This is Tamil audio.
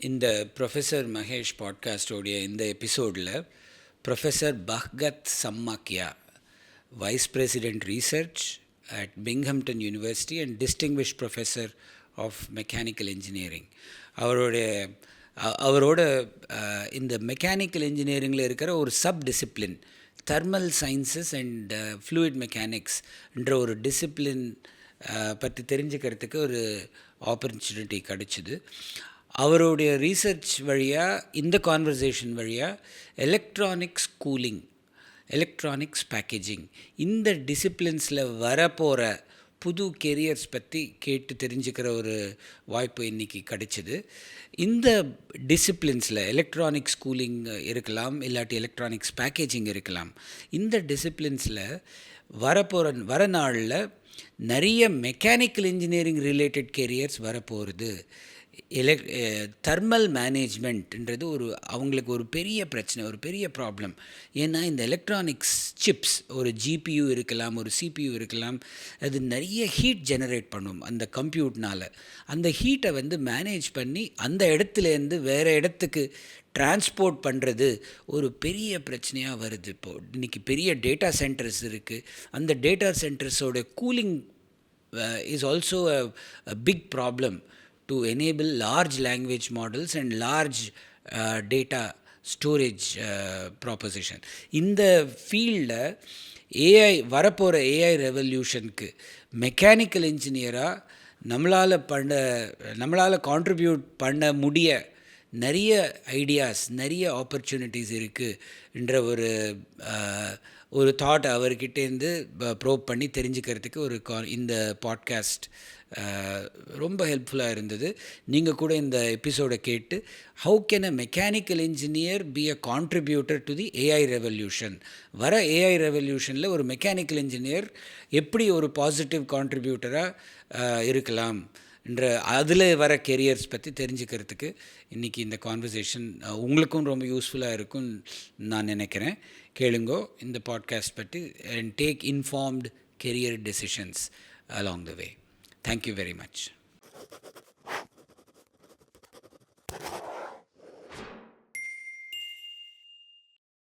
இந்த ப்ரொஃபஸர் மகேஷ் பாட்காஸ்டோடைய இந்த எபிசோடில் professor Bahgat Sammakia, vice president research at Binghamton university and distinguished professor of mechanical engineering, அவரோட இந்த மெக்கானிக்கல் இன்ஜினியரிங்கில் இருக்கிற ஒரு sub discipline thermal sciences and fluid மெக்கானிக்ஸ்ன்ற ஒரு டிசிப்ளின் பற்றி தெரிஞ்சுக்கிறதுக்கு ஒரு ஆப்பர்ச்சுனிட்டி கிடச்சிது. அவருடைய ரீசர்ச் வழியாக, இந்த கான்வர்சேஷன் வழியாக எலக்ட்ரானிக்ஸ் கூலிங், எலக்ட்ரானிக்ஸ் பேக்கேஜிங், இந்த டிசிப்ளின்ஸில் வரப்போகிற புது கெரியர்ஸ் பற்றி கேட்டு தெரிஞ்சுக்கிற ஒரு வாய்ப்பு இன்றைக்கி கிடைச்சிது. இந்த டிசிப்ளின்ஸில் எலக்ட்ரானிக்ஸ் கூலிங் இருக்கலாம், இல்லாட்டி எலக்ட்ரானிக்ஸ் பேக்கேஜிங் இருக்கலாம். இந்த டிசிப்ளின்ஸில் வர நாளில் நிறைய மெக்கானிக்கல் இன்ஜினியரிங் ரிலேட்டட் கெரியர்ஸ் வரப்போகிறது. தெர்மல் மேனேஜ்மெண்ட்ன்றது அவங்களுக்கு ஒரு பெரிய பிரச்சனை, ஒரு பெரிய ப்ராப்ளம். ஏன்னா இந்த எலக்ட்ரானிக்ஸ் சிப்ஸ், ஒரு ஜிபியு இருக்கலாம், ஒரு சிபியு இருக்கலாம், அது நிறைய ஹீட் ஜெனரேட் பண்ணும் அந்த கம்ப்யூட்னால். அந்த ஹீட்டை மேனேஜ் பண்ணி அந்த இடத்துலேருந்து வேறு இடத்துக்கு டிரான்ஸ்போர்ட் பண்ணுறது ஒரு பெரிய பிரச்சனையாக வருது. இப்போது இன்றைக்கி பெரிய டேட்டா சென்டர்ஸ் இருக்குது. அந்த டேட்டா சென்டர்ஸோட cooling is also a big problem to enable large language models and large data storage proposition. இந்த ஃபீல்டில் வரப்போகிற ஏஐ ரெவல்யூஷனுக்கு மெக்கானிக்கல் இன்ஜினியராக நம்மளால் கான்ட்ரிபியூட் பண்ண முடிய நிறைய ஐடியாஸ், நிறைய ஆப்பர்ச்சுனிட்டிஸ் இருக்குன்ற ஒரு தாட் அவர்கிட்டேருந்து ப்ரோப் பண்ணி தெரிஞ்சுக்கிறதுக்கு இந்த பாட்காஸ்ட் ரொம்ப ஹெல்ப்ஃபுல்லாக இருந்தது. நீங்கள் கூட இந்த எபிசோடை கேட்டு how can a mechanical engineer be a contributor to the AI revolution, வர ஏஐ ரெவல்யூஷனில் ஒரு மெக்கானிக்கல் இன்ஜினியர் எப்படி ஒரு பாசிட்டிவ் கான்ட்ரிபியூட்டராக இருக்கலாம் என்ற அதில் வர கெரியர்ஸ் பற்றி தெரிஞ்சுக்கிறதுக்கு இன்றைக்கி இந்த கான்வர்சேஷன் உங்களுக்கும் ரொம்ப யூஸ்ஃபுல்லாக இருக்கும்னு நான் நினைக்கிறேன். கேளுங்கோ இந்த பாட்காஸ்ட் பற்றி and take informed career decisions along the way. Thank you very much.